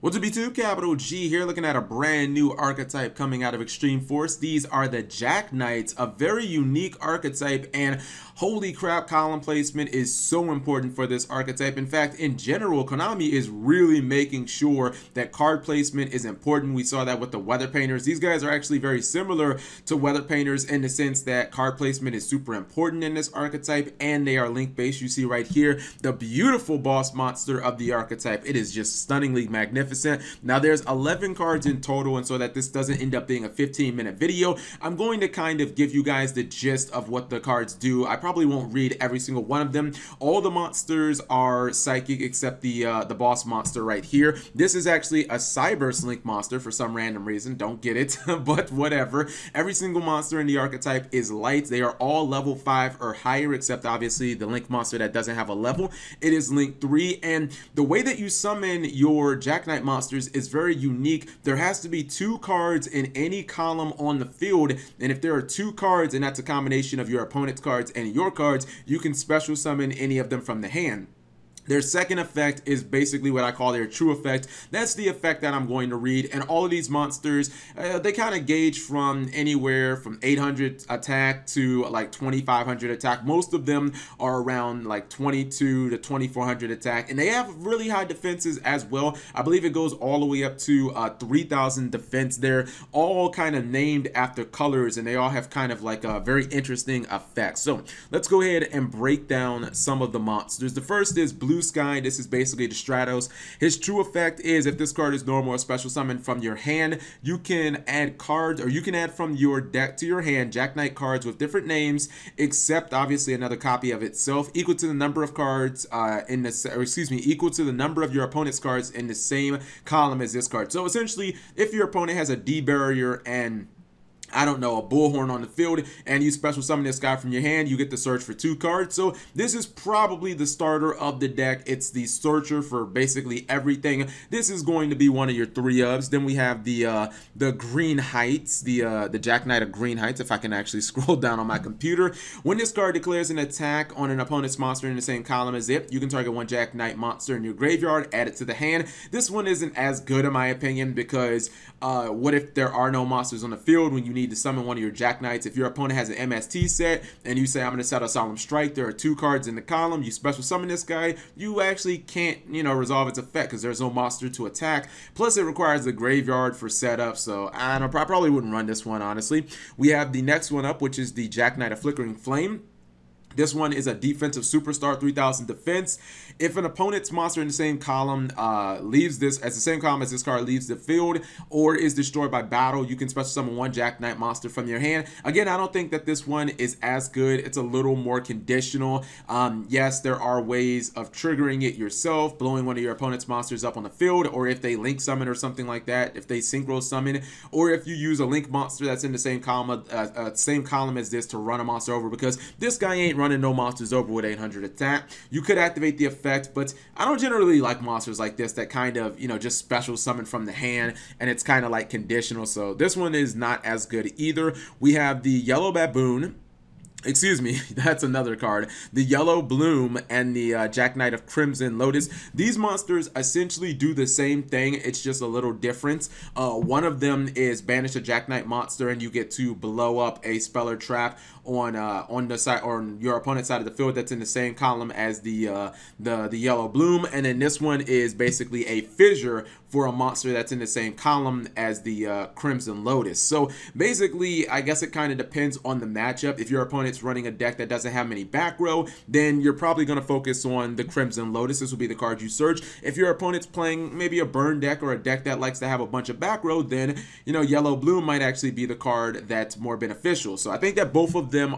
What's up, YouTube? Capital G here, looking at a brand new archetype coming out of Extreme Force. These are the Jack Knights, a very unique archetype, and holy crap, column placement is so important for this archetype. In fact, in general, Konami is really making sure that card placement is important. We saw that with the Weather Painters. These guys are actually very similar to Weather Painters in the sense that card placement is super important in this archetype, and they are link-based. You see right here, the beautiful boss monster of the archetype. It is just stunningly magnificent. Now there's 11 cards in total, and so that this doesn't end up being a 15-minute video, I'm going to kind of give you guys the gist of what the cards do. I probably won't read every single one of them. All the monsters are psychic except the boss monster right here. This is actually a Cyberse Link monster for some random reason. Don't get it, but whatever. Every single monster in the archetype is light. They are all level 5 or higher, except obviously the Link monster that doesn't have a level. It is Link 3, and the way that you summon your Jack Knight monsters is very unique. There has to be 2 cards in any column on the field, and if there are 2 cards, and that's a combination of your opponent's cards and your cards, you can special summon any of them from the hand. Their second effect is basically what I call their true effect. That's the effect that I'm going to read. And all of these monsters, they kind of gauge from anywhere from 800 attack to like 2500 attack. Most of them are around like 22 to 2400 attack. And they have really high defenses as well. I believe it goes all the way up to 3000 defense. They're all kind of named after colors, and they all have kind of like a very interesting effect. So let's go ahead and break down some of the monsters. The first is Blue Sky. This is basically the Stratos. His true effect is if this card is normal or special summon from your hand, you can add cards, or you can add from your deck to your hand Jack Knight cards with different names, except obviously another copy of itself, equal to the number of cards equal to the number of your opponent's cards in the same column as this card. So essentially, if your opponent has a D barrier and I don't know, a bullhorn on the field, and you special summon this guy from your hand, you get to search for 2 cards. So this is probably the starter of the deck. It's the searcher for basically everything. This is going to be one of your 3-ofs. Then we have the Green Heights, the Jack Knight of Green Heights, if I can actually scroll down on my computer. When this card declares an attack on an opponent's monster in the same column as it, you can target 1 Jack Knight monster in your graveyard, add it to the hand. This one isn't as good in my opinion, because what if there are no monsters on the field when you need to summon one of your Jack Knights? If your opponent has an MST set and you say, I'm going to set a Solemn Strike, there are 2 cards in the column, you special summon this guy, you actually can't, resolve its effect because there's no monster to attack. Plus, it requires the graveyard for setup, so I don't know, I probably wouldn't run this one, honestly. We have the next one up, which is the Jack Knight of Flickering Flame. This one is a defensive superstar, 3000 defense. If an opponent's monster in the same column leaves the same column as this card leaves the field or is destroyed by battle, you can special summon 1 Jack Knight monster from your hand. Again, I don't think that this one is as good. It's a little more conditional. Yes, there are ways of triggering it yourself, blowing one of your opponent's monsters up on the field, or if they link summon or something like that, if they synchro summon, or if you use a link monster that's in the same column as this to run a monster over, because this guy ain't running no monsters over with 800 attack. You could activate the effect, but I don't generally like monsters like this that kind of, just special summon from the hand, and it's kind of like conditional. So this one is not as good either. We have the Yellow Baboon. Excuse me, that's another card. The Yellow Bloom and the Jack Knight of Crimson Lotus. These monsters essentially do the same thing. It's just a little different. One of them is banish a Jack Knight monster, and you get to blow up a spell or trap on the side, or on your opponent's side of the field that's in the same column as the Yellow Bloom. And then this one is basically a fissure for a monster that's in the same column as the Crimson Lotus. So basically, I guess it kind of depends on the matchup. If your opponent's running a deck that doesn't have many back row, then you're probably going to focus on the Crimson Lotus. This will be the card you search. If your opponent's playing maybe a burn deck or a deck that likes to have a bunch of back row, then Yellow Bloom might actually be the card that's more beneficial. So I think that both of them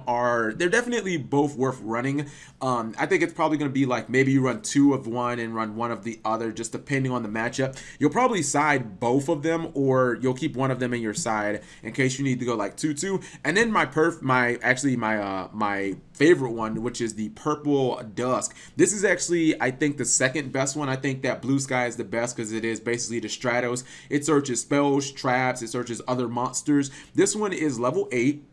they're definitely both worth running. I think it's probably going to be like maybe you run 2 of one and run 1 of the other, just depending on the matchup. You'll probably side both of them, or you'll keep one of them in your side in case you need to go like 2-2. And then my favorite one, which is the Purple Dusk. This is actually, I think, the second best one. I think that Blue Sky is the best because it is basically the Stratos. It searches spells, traps, it searches other monsters. This one is level 8.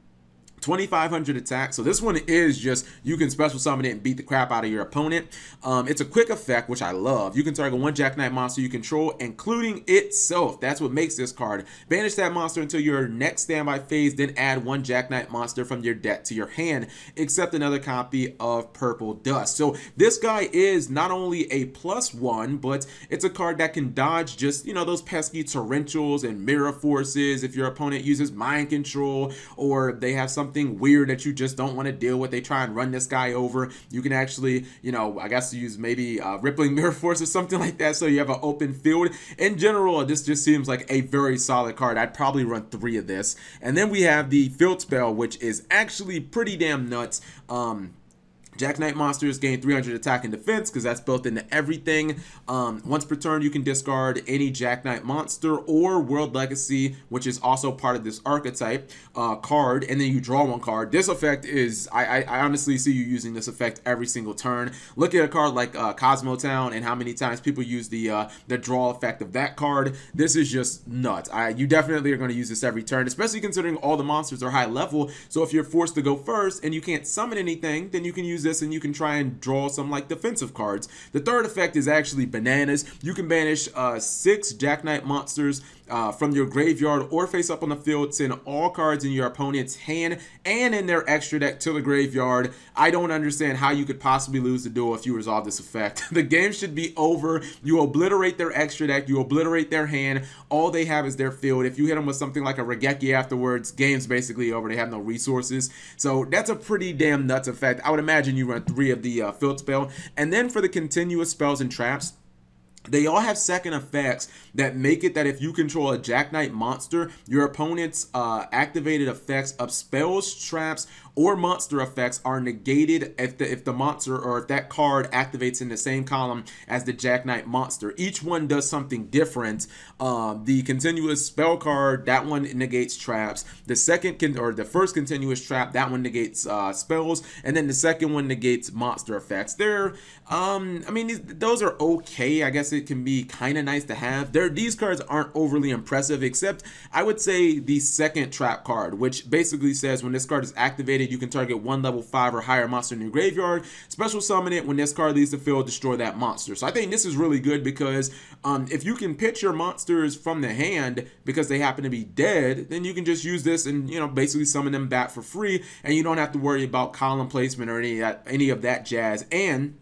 2,500 attack. So this one is just, you can special summon it and beat the crap out of your opponent. It's a quick effect, which I love. You can target one Jack Knight monster you control, including itself. That's what makes this card. Banish that monster until your next standby phase, then add one Jack Knight monster from your deck to your hand, except another copy of Purple Dust. So this guy is not only a +1, but it's a card that can dodge just, you know, those pesky torrentials and mirror forces if your opponent uses mind control, or they have something weird that you just don't want to deal with. They try and run this guy over. You can actually, you know, I guess use maybe Rippling Mirror Force or something like that, so you have an open field. In general, this just seems like a very solid card. I'd probably run 3 of this. And then we have the Field Spell, which is actually pretty damn nuts. Jack Knight monsters gain 300 attack and defense because that's built into everything. Once per turn, you can discard any Jack Knight monster or World Legacy, which is also part of this archetype card, and then you draw 1 card. This effect is, I honestly see you using this effect every single turn. Look at a card like Cosmo Town and how many times people use the draw effect of that card. This is just nuts. You definitely are going to use this every turn, especially considering all the monsters are high level. So if you're forced to go first and you can't summon anything, then you can use this and you can try and draw some like defensive cards. The third effect is actually bananas. You can banish 6 Jack Knight monsters from your graveyard or face up on the field. Send all cards in your opponent's hand and in their extra deck to the graveyard. I don't understand how you could possibly lose the duel if you resolve this effect. The game should be over. You obliterate their extra deck, you obliterate their hand. All they have is their field. If you hit them with something like a Regeki afterwards, game's basically over. They have no resources. So that's a pretty damn nuts effect. I would imagine you run 3 of the Field Spell. And then for the continuous spells and traps, they all have second effects that make it that if you control a Jack Knight monster, your opponent's activated effects of spells, traps, or monster effects are negated if the monster or if that card activates in the same column as the Jack Knight monster. Each one does something different. The continuous spell card, that one negates traps. The the first continuous trap, that one negates spells, and then the second one negates monster effects. I mean, those are okay. I guess it can be kind of nice to have. These cards aren't overly impressive, except I would say the second trap card, which basically says when this card is activated, you can target 1 level 5 or higher monster in your graveyard, special summon it. When this card leaves the field, destroy that monster. So I think this is really good because if you can pitch your monsters from the hand because they happen to be dead, then you can just use this and, you know, basically summon them back for free, and you don't have to worry about column placement or any of that jazz. And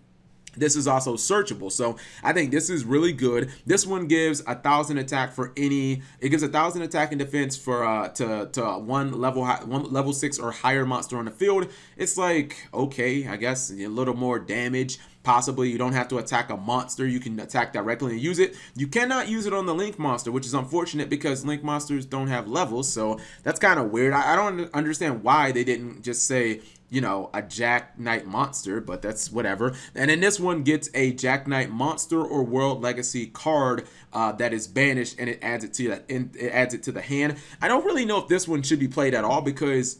this is also searchable, so I think this is really good. This one gives 1,000 attack for any. It gives 1,000 attack and defense for to one level 6 or higher monster on the field. It's like, okay, I guess a little more damage. Possibly you don't have to attack a monster. You can attack directly and use it. You cannot use it on the Link monster, which is unfortunate because Link monsters don't have levels, so that's kind of weird. I don't understand why they didn't just say, you know, a Jack Knight monster, but that's whatever. And then this one gets a Jack Knight monster or World Legacy card that is banished, and it adds it to the hand. I don't really know if this one should be played at all because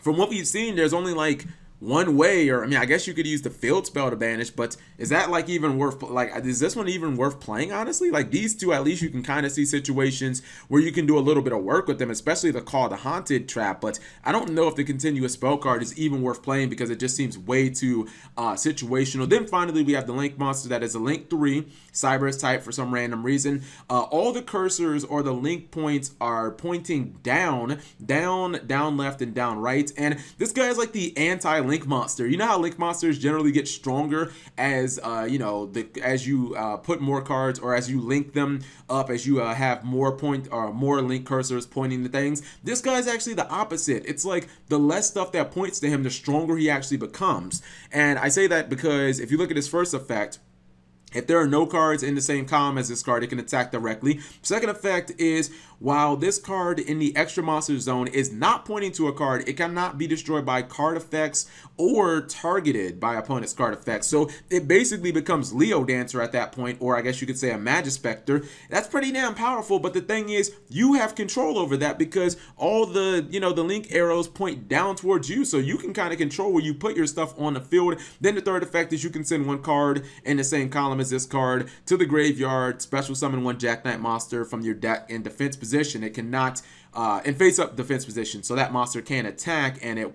from what we've seen, there's only like one way, or I mean, I guess you could use the Field Spell to banish, but is that like even worth, like, is this one even worth playing, honestly? Like these two, at least you can kind of see situations where you can do a little bit of work with them, especially the Call the Haunted trap, but I don't know if the continuous spell card is even worth playing because it just seems way too situational. Then finally, we have the Link monster that is a Link 3, Cyberus type for some random reason. All the cursors or the link points are pointing down, left, and down right, and this guy is like the anti-Link monster. You know how Link monsters generally get stronger as you know, as you put more cards, or as you link them up, as you have more link cursors pointing to things. This guy's actually the opposite. It's like the less stuff that points to him, the stronger he actually becomes. And I say that because if you look at his first effect, if there are no cards in the same column as this card, it can attack directly. Second effect is, while this card in the extra monster zone is not pointing to a card, it cannot be destroyed by card effects or targeted by opponent's card effects. So it basically becomes Leo Dancer at that point, or I guess you could say a Magispector. That's pretty damn powerful, but the thing is, you have control over that because all the, you know, the link arrows point down towards you, so you can kind of control where you put your stuff on the field. Then the third effect is you can send 1 card in the same column summons this card to the graveyard, special summon one Jack Knight monster from your deck in defense position. It cannot in face-up defense position, so that monster can attack, and it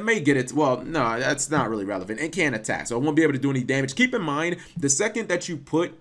may get it. Well, no, that's not really relevant. It can attack, so it won't be able to do any damage. Keep in mind, the second that you put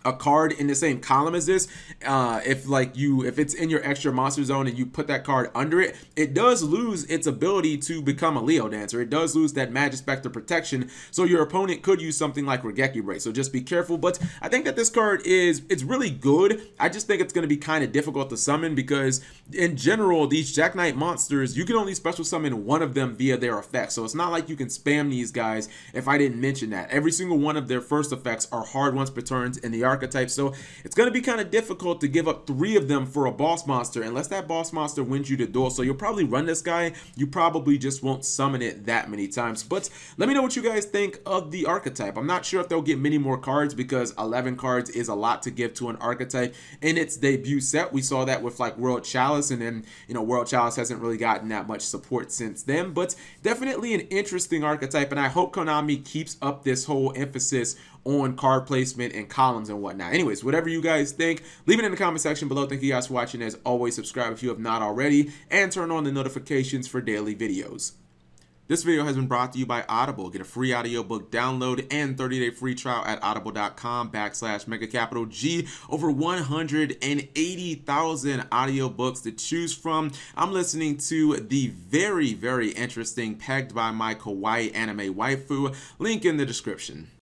a card in the same column as this, if it's in your extra monster zone and you put that card under it, it does lose its ability to become a Leo Dancer. It does lose that Magic Spectre protection, so your opponent could use something like Regeki Break. So just be careful. But I think that this card it's really good. I just think it's going to be kind of difficult to summon because in general, these Jack Knight monsters, you can only special summon one of them via their effect. So it's not like you can spam these guys if I didn't mention that. Every single one of their first effects are hard once per turn in the archetype, so it's going to be kind of difficult to give up 3 of them for a boss monster unless that boss monster wins you the duel. So you'll probably run this guy, you probably just won't summon it that many times. But let me know what you guys think of the archetype. I'm not sure if they'll get many more cards because 11 cards is a lot to give to an archetype in its debut set. We saw that with like World Chalice, and then World Chalice hasn't really gotten that much support since then. But definitely an interesting archetype, and I hope Konami keeps up this whole emphasis on card placement and columns and whatnot. Anyways, whatever you guys think, leave it in the comment section below. Thank you guys for watching. As always, subscribe if you have not already, and turn on the notifications for daily videos. This video has been brought to you by Audible. Get a free audiobook download and 30-day free trial at audible.com/MegaCapitalG. Over 180,000 audiobooks to choose from. I'm listening to the very, very interesting Pegged by My Kawaii Anime Waifu. Link in the description.